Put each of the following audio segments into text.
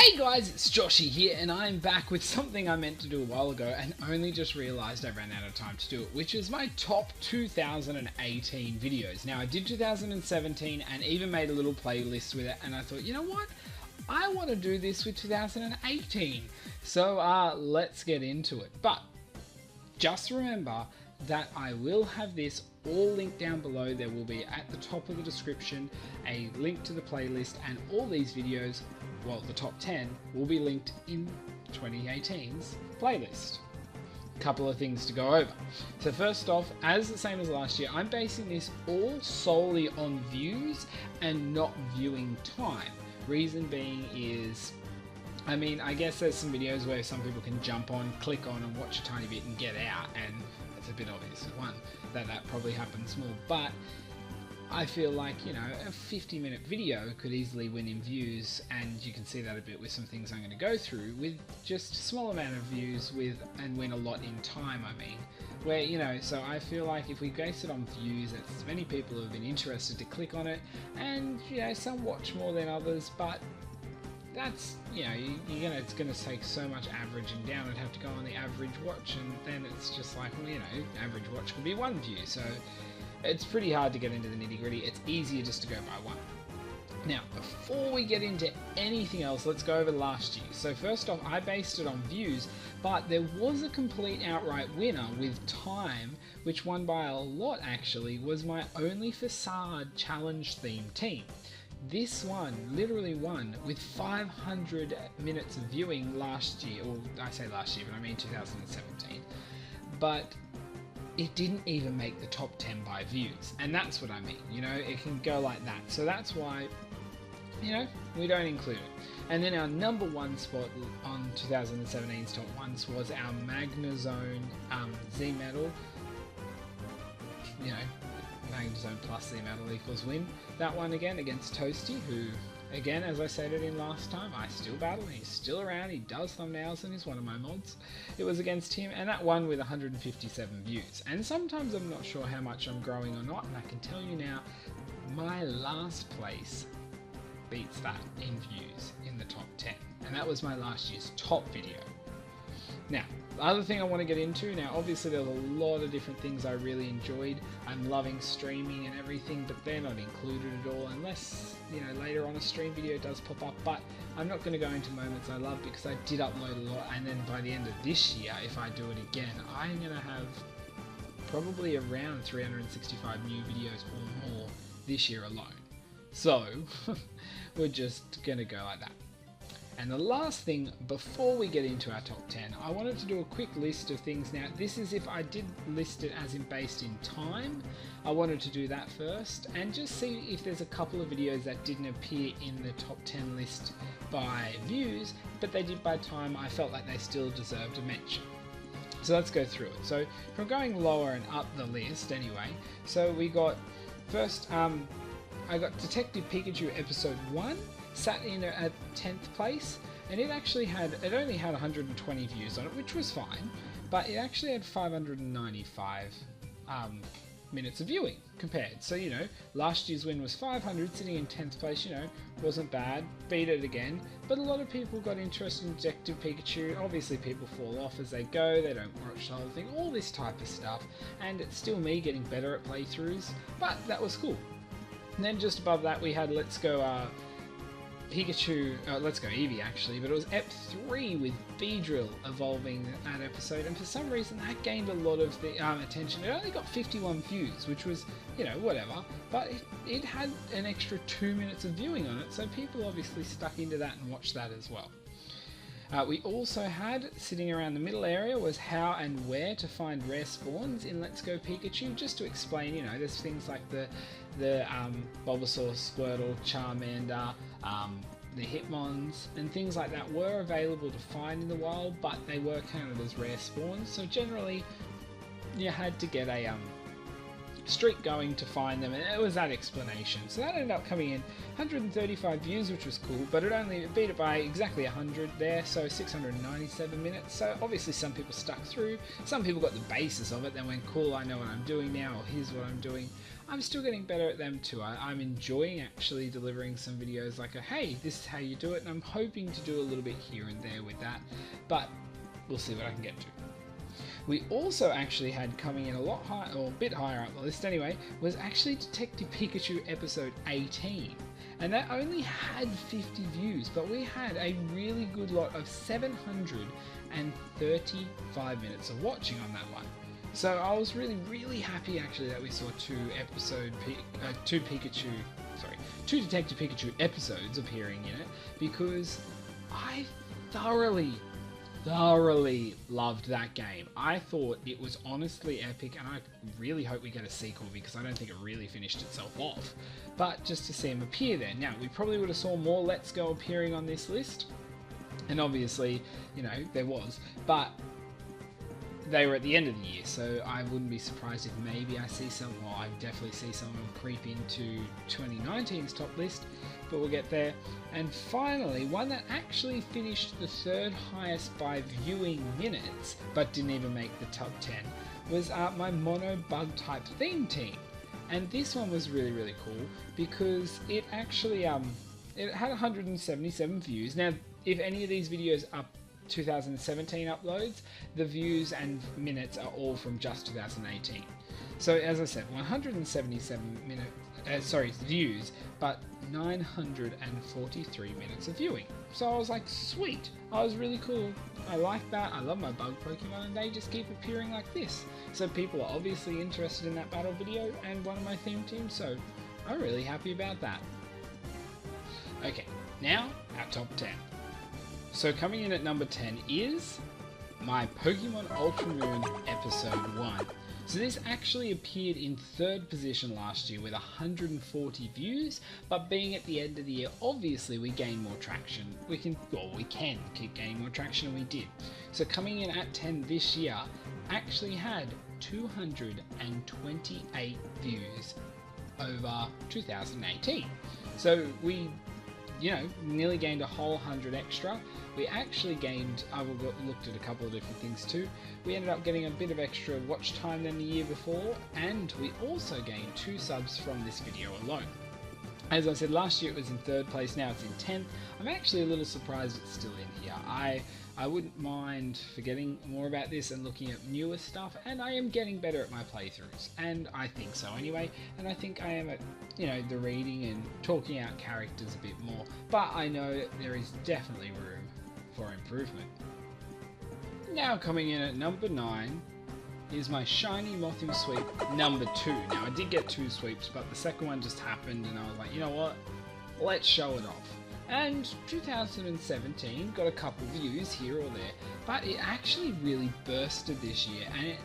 Hey guys, it's Joshie here, and I'm back with something I meant to do a while ago and only just realised I ran out of time to do it, which is my top 2018 videos. Now, I did 2017 and even made a little playlist with it, and I thought, you know what? I want to do this with 2018. So let's get into it. But just remember that I will have this all linked down below. There will be at the top of the description a link to the playlist, and all these videos, well, the top 10 will be linked in 2018's playlist. Couple of things to go over. So first off, as the same as last year, I'm basing this all solely on views and not viewing time. Reason being is, I guess there's some videos where some people can jump on, click on and watch a tiny bit and get out, and it's a bit obvious that probably happens more, but I feel like, a 50-minute video could easily win in views, and you can see that a bit with some things I'm going to go through, with just a small amount of views and win a lot in time, so I feel like if we base it on views, it's many people who have been interested to click on it, and, some watch more than others, but that's, it's going to take so much averaging down. I'd have to go on the average watch, and then it's just like, average watch could be one view, so it's pretty hard to get into the nitty gritty. It's easier just to go by one. Now, before we get into anything else, let's go over last year. So first off, I based it on views, but there was a complete outright winner with time, which won by a lot actually, was my Only Facade challenge theme team. This one literally won with 500 minutes of viewing last year, or I say last year, but I mean 2017. But it didn't even make the top 10 by views, and that's what I mean, it can go like that. So that's why, we don't include it. And then our number one spot on 2017's top ones was our Magnazone Z Metal, Magnazone plus Z Metal equals win. That one again against Toasty, who, again, as I said it in last time, I still battle. He's still around. He does thumbnails and he's one of my mods. It was against him, and that won with 157 views. And sometimes I'm not sure how much I'm growing or not, and I can tell you now, my last place beats that in views in the top 10. And that was my last year's top video. Now, the other thing I want to get into, now obviously there's a lot of different things I really enjoyed. I'm loving streaming and everything, but they're not included at all, unless, later on a stream video does pop up. But I'm not going to go into moments I love, because I did upload a lot, and then by the end of this year, if I do it again, I'm going to have probably around 365 new videos or more this year alone. So, we're just going to go like that. And the last thing, before we get into our top 10, I wanted to do a quick list of things. Now, this is if I did list it as in based in time. I wanted to do that first, and just see if there's a couple of videos that didn't appear in the top 10 list by views, but they did by time. I felt like they still deserved a mention. So let's go through it. So from going lower and up the list anyway, so we got first, I got Detective Pikachu episode 1, sat in at 10th place, and it only had 120 views on it, which was fine, but it actually had 595 minutes of viewing compared. So, last year's win was 500, sitting in 10th place, wasn't bad, beat it again, but a lot of people got interested in Detective Pikachu. Obviously people fall off as they go, they don't watch the whole thing, all this type of stuff, and it's still me getting better at playthroughs, but that was cool. And then just above that we had Let's Go Eevee actually, but it was Ep 3 with Beedrill evolving that episode, and for some reason that gained a lot of the attention. It only got 51 views, which was, whatever, but it had an extra 2 minutes of viewing on it, so people obviously stuck into that and watched that as well. We also had, sitting around the middle area, was how and where to find rare spawns in Let's Go Pikachu, just to explain, there's things like the Bulbasaur, Squirtle, Charmander, the Hitmons, and things like that were available to find in the wild, but they were counted as rare spawns, so generally you had to get a streak going to find them, and it was that explanation. So that ended up coming in 135 views, which was cool, but it beat it by exactly 100 there, so 697 minutes. So obviously some people stuck through, some people got the basis of it, then went, cool, I know what I'm doing now, or here's what I'm doing. I'm still getting better at them too. I'm enjoying actually delivering some videos like hey, this is how you do it, and I'm hoping to do a little bit here and there with that, but we'll see what I can get to. We also actually had coming in a lot higher, or a bit higher up the list anyway, was actually Detective Pikachu episode 18. And that only had 50 views, but we had a really good lot of 735 minutes of watching on that one. So I was really happy actually that we saw two Detective Pikachu episodes appearing in it, because I thoroughly loved that game. I thought it was honestly epic, and I really hope we get a sequel, because I don't think it really finished itself off. But just to see him appear there. Now, we probably would have saw more Let's Go appearing on this list, and obviously, you know, there was, but they were at the end of the year, so I wouldn't be surprised if maybe I see some, well, I definitely see some of them creep into 2019's top list, but we'll get there. And finally, one that actually finished the third highest by viewing minutes, but didn't even make the top 10, was my mono bug type theme team. And this one was really cool, because it actually it had 177 views. Now, if any of these videos are 2017 uploads, the views and minutes are all from just 2018. So as I said, 177 views, but 943 minutes of viewing. So I was like, sweet, I was really cool. I like that. I love my bug Pokemon, and they just keep appearing like this. So people are obviously interested in that battle video and one of my theme teams, so I'm really happy about that. Okay, now our top 10. So coming in at number 10 is my Pokemon Ultra Moon Episode 1. So this actually appeared in third position last year with 140 views, but being at the end of the year, obviously we gained more traction. We can keep gaining more traction, and we did. So coming in at 10 this year actually had 228 views over 2018. So we, you know, nearly gained a whole 100 extra. We actually gained, I looked at a couple of different things too. We ended up getting a bit of extra watch time than the year before, and we also gained 2 subs from this video alone. As I said, last year it was in third place, now it's in 10th. I'm actually a little surprised it's still in here. I wouldn't mind forgetting more about this and looking at newer stuff, and I am getting better at my playthroughs, and I think so anyway, and I think I am at, you know, the reading and talking out characters a bit more, but I know there is definitely room for improvement. Now coming in at number 9 is my Shiny Mothim Sweep number 2. Now I did get 2 sweeps, but the second one just happened and I was like, you know what, let's show it off. And 2017 got a couple views here or there, but it actually really bursted this year, and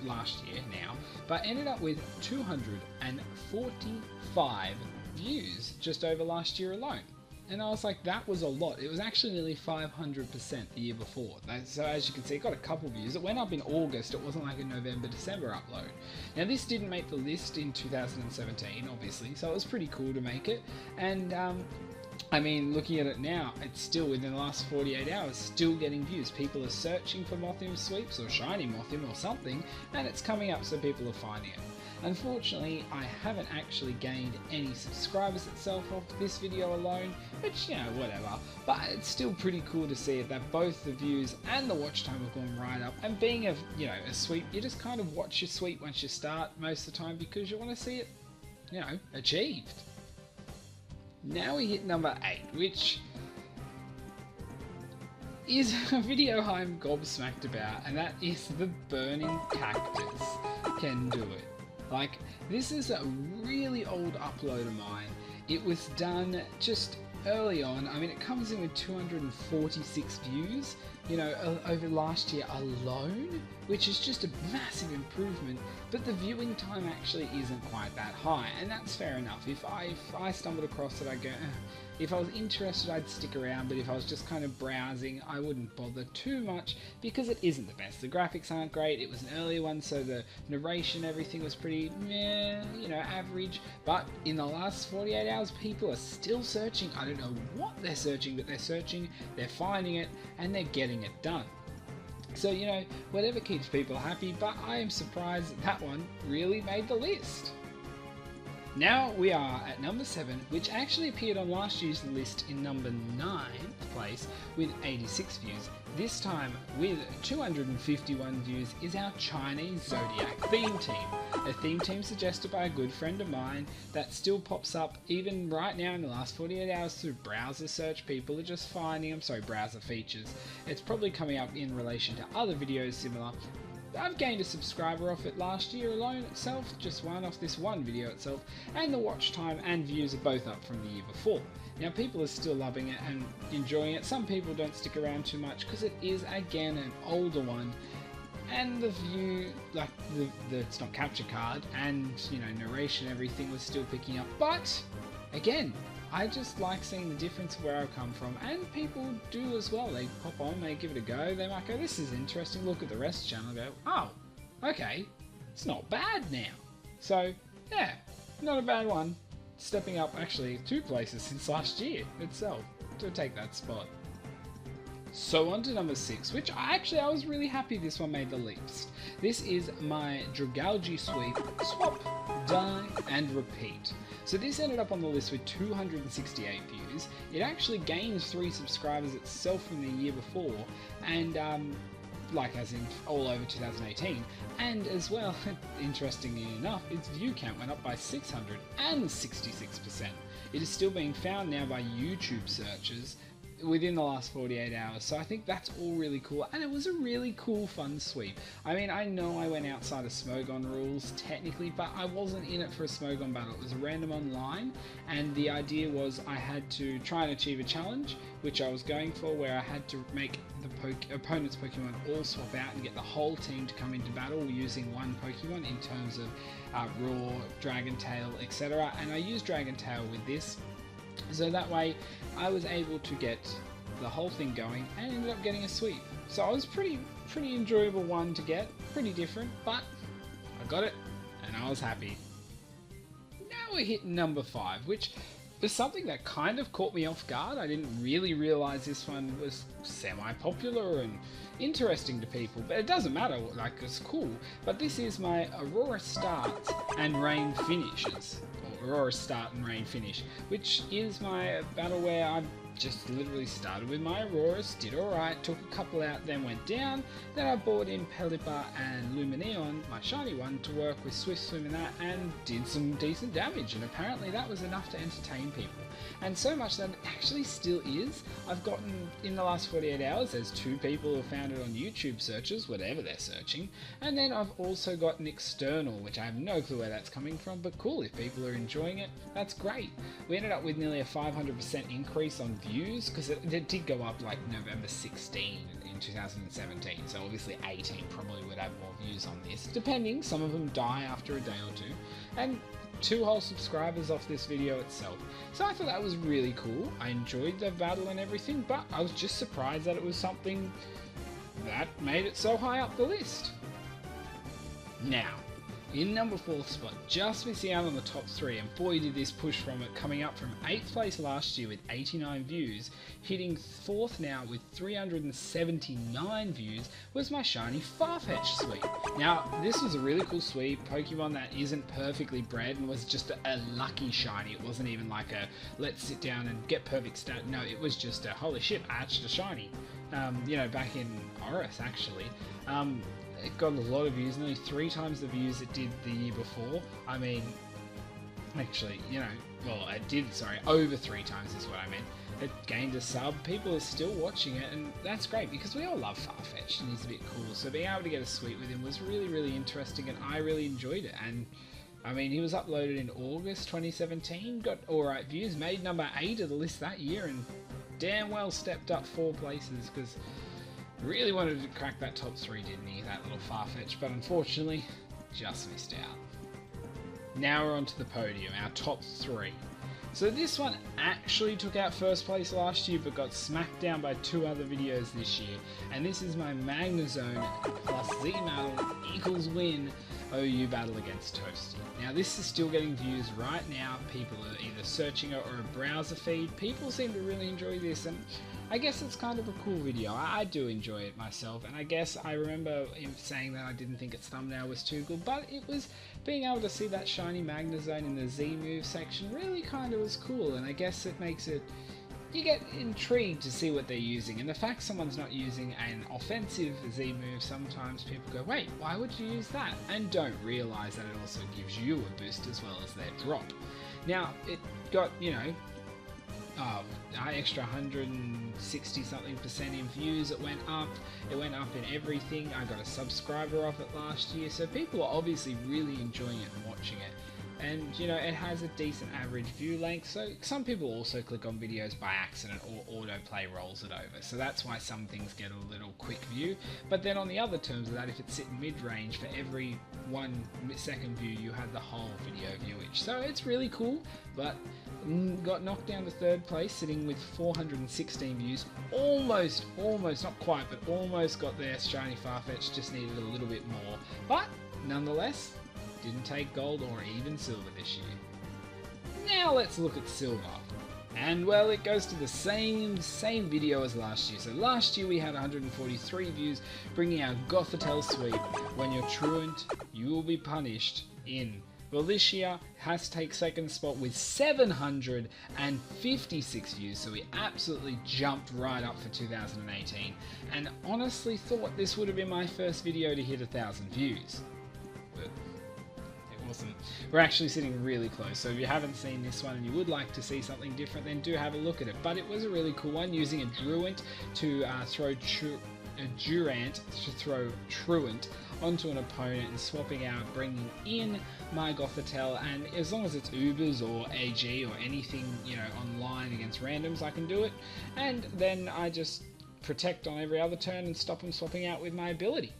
last year now, but ended up with 245 views just over last year alone. And I was like, that was a lot. It was actually nearly 500% the year before. So as you can see, it got a couple views. It went up in August. It wasn't like a November, December upload. Now this didn't make the list in 2017, obviously, so it was pretty cool to make it. And I mean, looking at it now, it's still within the last 48 hours, still getting views. People are searching for Mothim Sweeps or Shiny Mothim or something, and it's coming up, so people are finding it. Unfortunately, I haven't actually gained any subscribers itself off this video alone, which, you know, whatever. But it's still pretty cool to see it, that both the views and the watch time have gone right up. And being a sweep, you just kind of watch your sweep once you start most of the time, because you want to see it, you know, achieved. Now we hit number 8, which is a video I'm gobsmacked about, and that is the burning cactus can do it. Like, this is a really old upload of mine. It was done just early on. I mean, it comes in with 246 views, you know, over last year alone, which is just a massive improvement, but the viewing time actually isn't quite that high, and that's fair enough. If I stumbled across it, I'd go, if I was interested, I'd stick around, but if I was just kind of browsing, I wouldn't bother too much, because it isn't the best. The graphics aren't great. It was an early one, so the narration, everything was pretty, you know, average, but in the last 48 hours, people are still searching. I don't know what they're searching, but they're searching, they're finding it, and they're getting it done. So, you know, whatever keeps people happy, but I am surprised that one really made the list. Now we are at number 7, which actually appeared on last year's list in number 9th place with 86 views. This time with 251 views is our Chinese Zodiac theme team. A theme team suggested by a good friend of mine that still pops up even right now in the last 48 hours through browser search. People are just finding, browser features. It's probably coming up in relation to other videos similar. I've gained a subscriber off it last year alone itself, just one off this one video itself, and the watch time and views are both up from the year before. Now people are still loving it and enjoying it. Some people don't stick around too much because it is again an older one, and the view, like the it's not capture card and narration, everything was still picking up. But again, I just like seeing the difference of where I've come from, and people do as well. They pop on, they give it a go, they might go, this is interesting, look at the rest of the channel and go, oh, okay, it's not bad now. So yeah, not a bad one. Stepping up actually 2 places since last year itself to take that spot. So on to number 6, which I was really happy this one made the list. This is my Dragalgi sweep, swap, die, and repeat. So this ended up on the list with 268 views. It actually gained 3 subscribers itself from the year before, and as in all over 2018. And as well, interestingly enough, its view count went up by 666%. It is still being found now by YouTube searchers within the last 48 hours, so I think that's all really cool, and it was a really cool fun sweep. I mean, I know I went outside of Smogon rules technically, but I wasn't in it for a Smogon battle. It was random online, and the idea was I had to try and achieve a challenge, which I was going for, where I had to make the opponent's Pokemon all swap out and get the whole team to come into battle using one Pokemon in terms of Raw, Dragon Tail, etc. And I used Dragon Tail with this, so that way I was able to get the whole thing going and ended up getting a sweep. So it was pretty enjoyable one to get, pretty different, but I got it and I was happy. Now we're hitting number 5, which is something that kind of caught me off guard. I didn't really realise this one was semi-popular and interesting to people, but it doesn't matter, it's cool. But this is my Aurora Starts and Rain Finishes. Aurora Start and Rain Finish, which is my battle where I just literally started with my Auroras, did alright, took a couple out, then went down, then I brought in Pelipper and Lumineon, my shiny one, to work with Swift Swim and that, and did some decent damage, and apparently that was enough to entertain people. And so much that it actually still is. I've gotten, in the last 48 hours, there's 2 people who found it on YouTube searches, whatever they're searching, and then I've also got an external, which I have no clue where that's coming from, but cool, if people are enjoying it, that's great. We ended up with nearly a 500% increase on views, because it did go up like November 16 in 2017, so obviously 18 probably would have more views on this, depending, some of them die after a day or 2, and 2 whole subscribers off this video itself. So I thought that was really cool. I enjoyed the battle and everything, but I was just surprised that it was something that made it so high up the list. Now, in number 4th spot, just missing out on the top 3, and boy did this push from it, coming up from 8th place last year with 89 views, hitting 4th now with 379 views, was my shiny Farfetch'd sweep. Now, this was a really cool sweep, Pokemon that isn't perfectly bred and was just a lucky shiny. It wasn't even like a, let's sit down and get perfect stat. No, it was just a, holy shit, I hatched a shiny. Back in Oris actually. It got a lot of views, nearly 3 times the views it did the year before. I mean, actually, over 3 times is what I meant. It gained a sub, people are still watching it, and that's great because we all love Farfetch'd and he's a bit cool. So being able to get a sweep with him was really, really interesting, and I really enjoyed it. And I mean, he was uploaded in August 2017, got alright views, made number 8 of the list that year, and damn well stepped up 4 places because really wanted to crack that top 3, didn't he, that little Farfetch'd, but unfortunately, just missed out. Now we're on to the podium, our top 3. So this one actually took out 1st place last year, but got smacked down by 2 other videos this year, and this is my Magnezone plus Z-Metal equals win OU battle against Toasty. Now this is still getting views right now. People are either searching it or a browser feed. People seem to really enjoy this, and I guess it's kind of a cool video. I do enjoy it myself, and I guess I remember him saying that I didn't think its thumbnail was too good, but it was being able to see that shiny Magnezone in the Z move section really kind of was cool, and I guess it makes it, you get intrigued to see what they're using, and the fact someone's not using an offensive Z move, sometimes people go, wait, why would you use that? And don't realise that it also gives you a boost as well as their drop. Now, it got, you know, extra 160 something % in views. It went up in everything. I got a subscriber off it last year, so people are obviously really enjoying it and watching it. And you know, it has a decent average view length, so some people also click on videos by accident or autoplay rolls it over, so that's why some things get a little quick view. But then on the other terms of that, if it's sitting mid-range, for every 1 second view you have the whole video viewage, so it's really cool. But got knocked down to 3rd place, sitting with 416 views, almost, not quite, but almost got there. Shiny Farfetch'd just needed a little bit more, but nonetheless didn't take gold or even silver this year. Now let's look at silver. And well, it goes to the same video as last year. So last year we had 143 views, bringing our Gothitelle sweep. When you're truant, you will be punished in. Well, this year has to take 2nd spot with 756 views, so we absolutely jumped right up for 2018. And honestly thought this would have been my first video to hit 1,000 views. But awesome. We're actually sitting really close, so if you haven't seen this one and you would like to see something different, then do have a look at it. But it was a really cool one, using a Druant to throw Truant onto an opponent and swapping out, bringing in my Gothitelle, and as long as it's Ubers or AG or anything, you know, online against randoms, I can do it. And then I just protect on every other turn and stop them swapping out with my ability.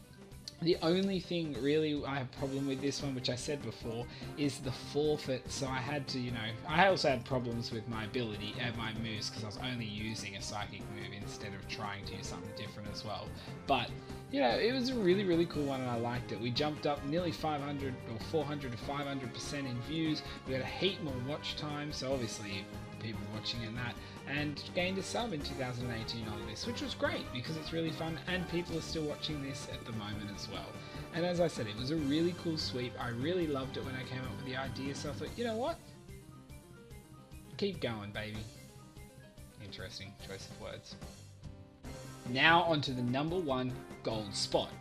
The only thing really I have a problem with this one, which I said before, is the forfeit. So I had to, you know, I also had problems with my ability and my moves because I was only using a psychic move instead of trying to use something different as well. But you know, it was a really cool one and I liked it. We jumped up nearly 500 or 400 to 500% in views. We had a heap more watch time, so obviously people watching in that, and gained a sub in 2018 on this, which was great because it's really fun and people are still watching this at the moment as well. And as I said, it was a really cool sweep. I really loved it when I came up with the idea, so I thought, you know what? Keep going, baby. Interesting choice of words. Now onto the #1 gold spot.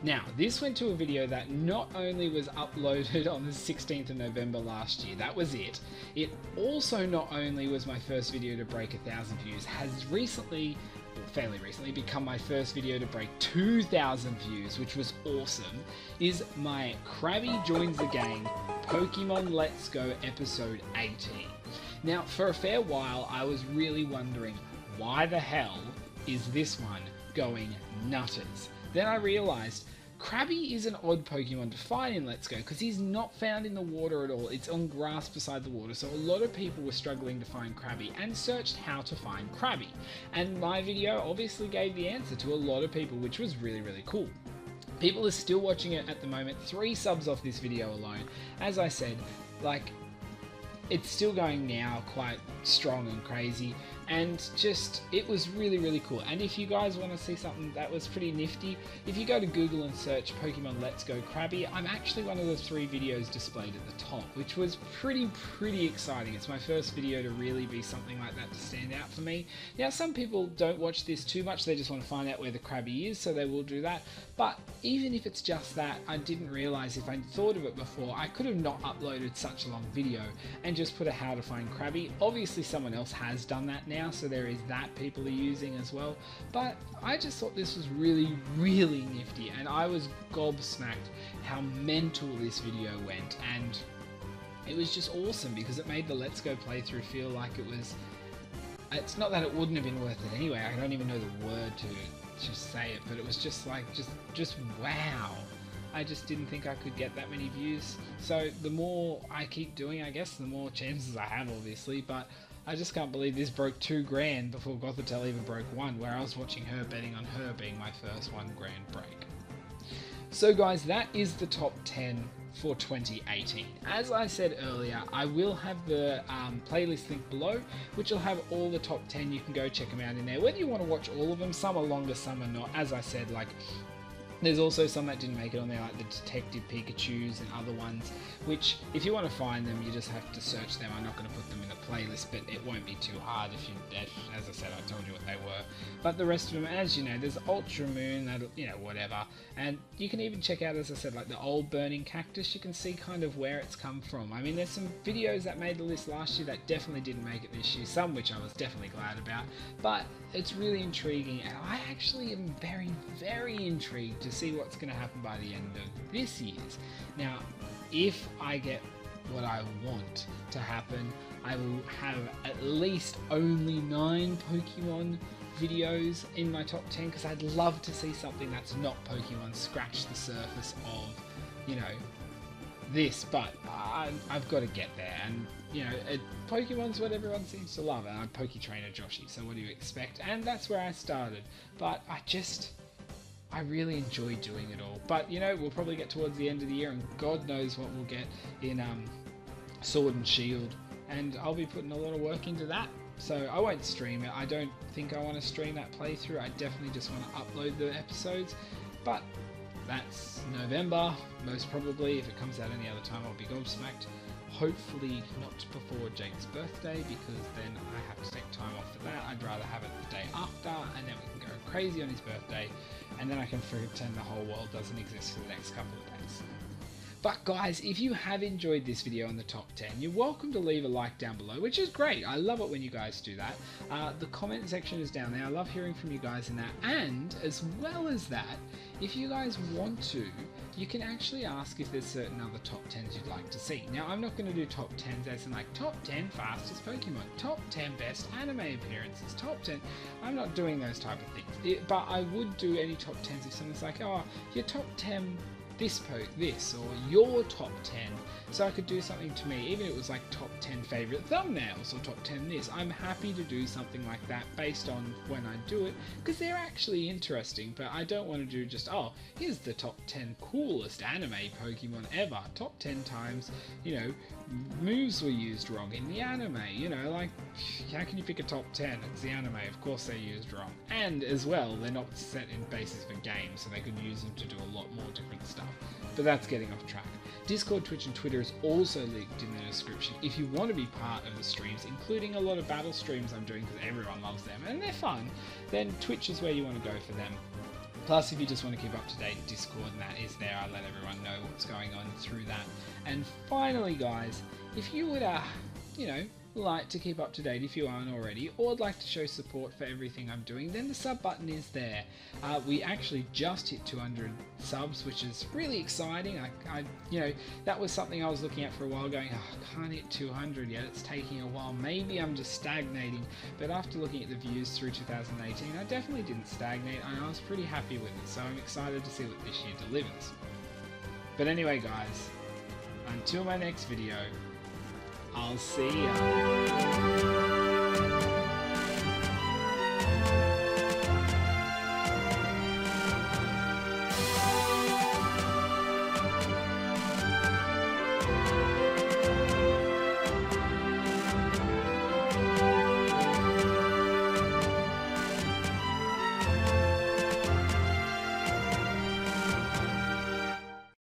Now, this went to a video that not only was uploaded on the 16th of November last year, that was it. It also not only was my first video to break 1,000 views, has recently, or fairly recently, become my first video to break 2,000 views, which was awesome, is my Krabby Joins the Gang Pokemon Let's Go episode 18. Now, for a fair while, I was really wondering, why the hell is this one going nutters? Then I realised Krabby is an odd Pokemon to find in Let's Go because he's not found in the water at all. It's on grass beside the water, so a lot of people were struggling to find Krabby and searched how to find Krabby. And my video obviously gave the answer to a lot of people, which was really cool. People are still watching it at the moment. 3 subs off this video alone. As I said, like, it's still going now quite strong and crazy, and just, it was really cool. And if you guys want to see something that was pretty nifty, if you go to Google and search Pokemon Let's Go Krabby, I'm actually one of the 3 videos displayed at the top, which was pretty exciting. It's my first video to really be something like that to stand out for me. Now, some people don't watch this too much, they just want to find out where the Krabby is, so they will do that. But even if it's just that, I didn't realise, if I thought of it before, I could have not uploaded such a long video and just put a how to find Krabby. Obviously someone else has done that now, so there is that people are using as well. But I just thought this was really nifty, and I was gobsmacked how mental this video went, and it was just awesome because it made the Let's Go playthrough feel like it was, it's not that it wouldn't have been worth it anyway, I don't even know the word to just say it, but it was just like, just wow. I just didn't think I could get that many views. So the more I keep doing, I guess, the more chances I have, obviously, but I just can't believe this broke 2 grand before Gothitelle even broke 1, where I was watching her, betting on her being my first 1 grand break. So guys, that is the top 10 for 2018. As I said earlier, I will have the playlist link below, which will have all the top 10. You can go check them out in there, whether you want to watch all of them. Some are longer, some are not. As I said, like, there's also some that didn't make it on there, like the Detective Pikachus and other ones, which if you want to find them, you just have to search them. I'm not going to put them in a playlist, but it won't be too hard if you, as I said, I told you what they were. But the rest of them, as you know, there's Ultra Moon, that, you know, whatever. And you can even check out, as I said, like the old Burning Cactus. You can see kind of where it's come from. I mean, there's some videos that made the list last year that definitely didn't make it this year, some which I was definitely glad about. But it's really intriguing, and I actually am very, very intrigued to see what's going to happen by the end of this year's. Now, if I get what I want to happen, I will have at least only 9 Pokemon videos in my top 10, because I'd love to see something that's not Pokemon scratch the surface of, you know, this, but I've got to get there. And you know, Pokemon's what everyone seems to love, and I'm Poke Trainer Joshie, so what do you expect? And that's where I started, but I really enjoy doing it all. But you know, we'll probably get towards the end of the year, and God knows what we'll get in Sword and Shield, and I'll be putting a lot of work into that. So I won't stream it. I don't think I want to stream that playthrough. I definitely just want to upload the episodes, but that's November, most probably. If it comes out any other time, I'll be gobsmacked. Hopefully not before Jake's birthday, because then I have to take time off for that. I'd rather have it the day after, and then we can go crazy on his birthday, and then I can pretend the whole world doesn't exist for the next couple of days. But guys, if you have enjoyed this video on the top 10, you're welcome to leave a like down below, which is great. I love it when you guys do that. The comment section is down there. I love hearing from you guys in that. And as well as that, if you guys want to, you can actually ask if there's certain other top 10s you'd like to see. Now, I'm not going to do top 10s as in like top 10 fastest Pokemon, top 10 best anime appearances, top 10. I'm not doing those type of things. But I would do any top 10s if someone's like, oh, your top 10 this, or your top 10, so I could do something to me, even if it was like top 10 favorite thumbnails or top 10 this. I'm happy to do something like that based on when I do it, because they're actually interesting. But I don't want to do just, oh, here's the top 10 coolest anime Pokemon ever, top 10 times, you know, moves were used wrong in the anime. You know, like, how can you pick a top 10? It's the anime, of course they're used wrong. And as well, they're not set in basis for games, so they could use them to do a lot more different stuff. But that's getting off track. Discord, Twitch and Twitter is also linked in the description if you want to be part of the streams, including a lot of battle streams I'm doing, because everyone loves them and they're fun. Then Twitch is where you want to go for them. Plus, if you just want to keep up to date, Discord and that is there. I let everyone know what's going on through that. And finally, guys, if you would, you know, like to keep up to date if you aren't already, or would like to show support for everything I'm doing, then the sub button is there. We actually just hit 200 subs, which is really exciting. I you know, that was something I was looking at for a while, going, oh, I can't hit 200 yet, it's taking a while, maybe I'm just stagnating. But after looking at the views through 2018, I definitely didn't stagnate, and I was pretty happy with it, so I'm excited to see what this year delivers. But anyway, guys, until my next video, I'll see ya.